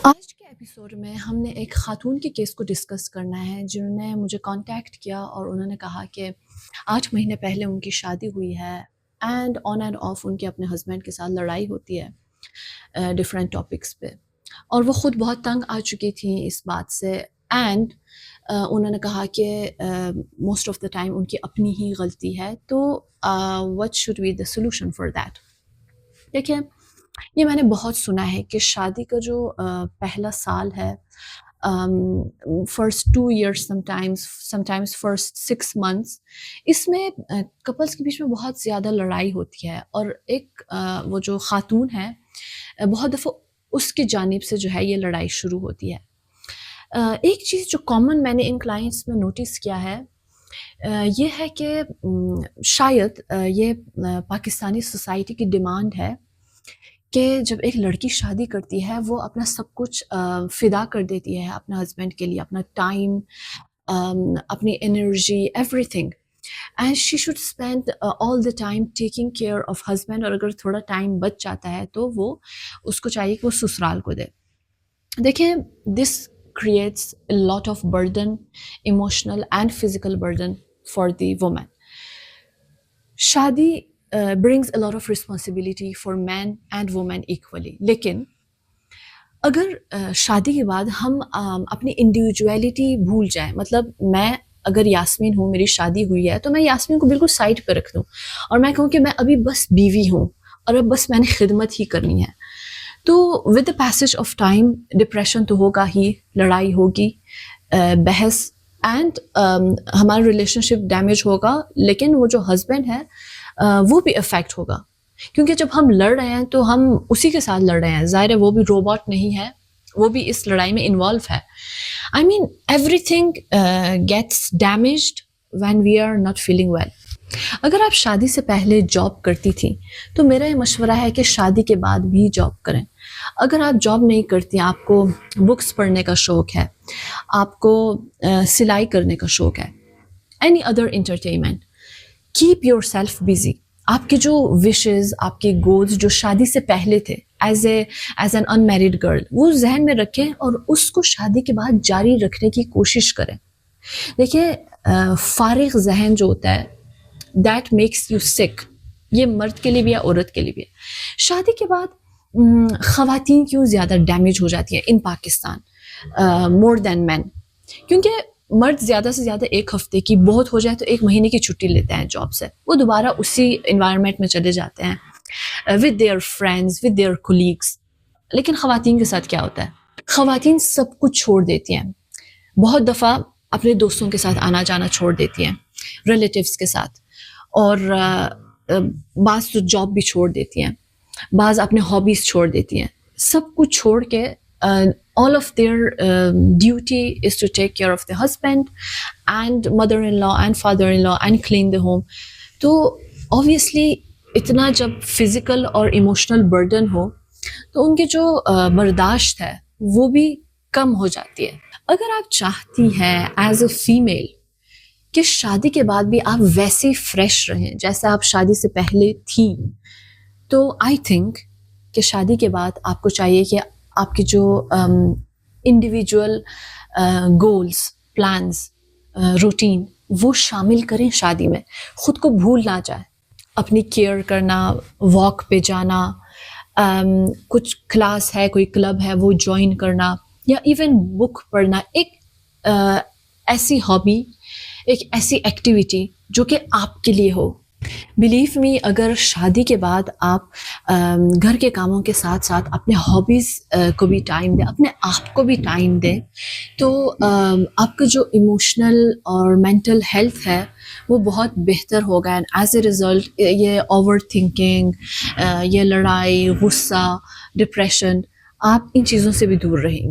آج کے ایپیسوڈ میں ہم نے ایک خاتون کے کیس کو ڈسکس کرنا ہے جنہوں نے مجھے کانٹیکٹ کیا اور انہوں نے کہا کہ 8 مہینے پہلے ان کی شادی ہوئی ہے اینڈ آن اینڈ آف ان کے اپنے ہسبینڈ کے ساتھ لڑائی ہوتی ہے ڈفرینٹ ٹاپکس پہ، اور وہ خود بہت تنگ آ چکی تھیں اس بات سے، اینڈ انہوں نے کہا کہ موسٹ آف دا ٹائم ان کی اپنی ہی غلطی ہے، تو what should be the solution for that? دیکھیں، یہ میں نے بہت سنا ہے کہ شادی کا جو پہلا سال ہے، first 2 years some times first 6 months، اس میں کپلس کے بیچ میں بہت زیادہ لڑائی ہوتی ہے، اور ایک وہ جو خاتون ہے بہت دفعہ اس کی جانب سے جو ہے یہ لڑائی شروع ہوتی ہے۔ ایک چیز جو کامن میں نے ان کلائنٹس میں نوٹس کیا ہے یہ ہے کہ شاید یہ پاکستانی سوسائٹی کی ڈیمانڈ ہے کہ جب ایک لڑکی شادی کرتی ہے وہ اپنا سب کچھ فدا کر دیتی ہے اپنا ہسبینڈ کے لیے، اپنا ٹائم، اپنی energy, every thing, and she should spend all the time taking care of husband, اور اگر تھوڑا ٹائم بچ جاتا ہے تو وہ اس کو چاہیے کہ وہ سسرال کو دے۔ دیکھیں، this creates a lot of burden, emotional and physical burden for the woman. شادی brings a lot of responsibility for men and women equally، لیکن اگر شادی کے بعد ہم اپنی انڈیویجویلٹی بھول جائیں، مطلب میں اگر یاسمین ہوں، میری شادی ہوئی ہے، تو میں یاسمین کو بالکل سائڈ پہ رکھ دوں اور میں کہوں کہ میں ابھی بس بیوی ہوں اور اب بس میں نے خدمت ہی کرنی ہے، تو with the passage of time depression تو ہوگا ہی، لڑائی ہوگی، بحث، اینڈ ہمارا ریلیشن شپ ڈیمیج ہوگا، لیکن وہ جو ہسبینڈ ہے وہ بھی افیکٹ ہوگا، کیونکہ جب ہم لڑ رہے ہیں تو ہم اسی کے ساتھ لڑ رہے ہیں، ظاہر ہے وہ بھی روبوٹ نہیں ہے، وہ بھی اس لڑائی میں انوالو ہے۔ I mean everything gets damaged when we are not feeling well. اگر آپ شادی سے پہلے جاب کرتی تھیں تو میرا یہ مشورہ ہے کہ شادی کے بعد بھی جاب کریں۔ اگر آپ جاب نہیں کرتی، آپ کو بکس پڑھنے کا شوق ہے، آپ کو سلائی کرنے کا شوق ہے، any other entertainment, keep your self busy. آپ کے جو وشز، آپ کے گولز جو شادی سے پہلے تھے as an in married girl, وہ ذہن میں رکھیں اور اس کو شادی کے بعد جاری رکھنے کی کوشش کریں۔ دیکھیں، فارغ ذہن جو ہوتا ہے دیٹ میکس یو سک، یہ مرد کے لیے بھی ہے، عورت کے لیے بھی ہے۔ شادی کے بعد خواتین کیوں زیادہ ڈیمیج ہو جاتی ہیں ان پاکستان مور دین مین؟ کیونکہ مرد زیادہ سے زیادہ 1 ہفتے کی، بہت ہو جائے تو 1 مہینے کی چھٹی لیتے ہیں جاب سے، وہ دوبارہ اسی انوائرمنٹ میں چلے جاتے ہیں with their friends, with their colleagues. لیکن خواتین کے ساتھ کیا ہوتا ہے؟ خواتین سب کچھ چھوڑ دیتی ہیں، بہت دفعہ اپنے دوستوں کے ساتھ آنا جانا چھوڑ دیتی ہیں، ریلیٹیوز کے ساتھ، اور بعض تو جاب بھی چھوڑ دیتی ہیں، بعض اپنے ہابیز چھوڑ دیتی ہیں، سب کچھ چھوڑ کے all of their duty is to take care of the husband and mother-in-law and father-in-law and clean the home۔ تو obviously اتنا جب فزیکل اور ایموشنل برڈن ہو تو ان کے جو برداشت ہے وہ بھی کم ہو جاتی ہے۔ اگر آپ چاہتی ہیں ایز اے فیمیل کہ شادی کے بعد بھی آپ ویسے فریش رہیں جیسے آپ شادی سے پہلے تھیں، تو آئی تھنک کہ شادی کے بعد آپ کو چاہیے کہ آپ کی جو انڈیویجول گولز، پلانز، روٹین، وہ شامل کریں شادی میں، خود کو بھول نہ جائیں، اپنی کیئر کرنا، واک پہ جانا، کچھ کلاس ہے، کوئی کلب ہے وہ جوائن کرنا، یا ایون بک پڑھنا، ایک ایسی ہابی، ایک ایسی ایکٹیویٹی جو کہ آپ کے لیے ہو۔ بلیو می، اگر شادی کے بعد آپ گھر کے کاموں کے ساتھ ساتھ اپنے ہابیز کو بھی ٹائم دیں، اپنے آپ کو بھی ٹائم دیں، تو آپ کا جو ایموشنل اور مینٹل ہیلتھ ہے وہ بہت بہتر ہوگا، اینڈ ایز اے ریزلٹ یہ اوور تھنکنگ، یہ لڑائی، غصہ، ڈپریشن، آپ ان چیزوں سے بھی دور رہیں گی۔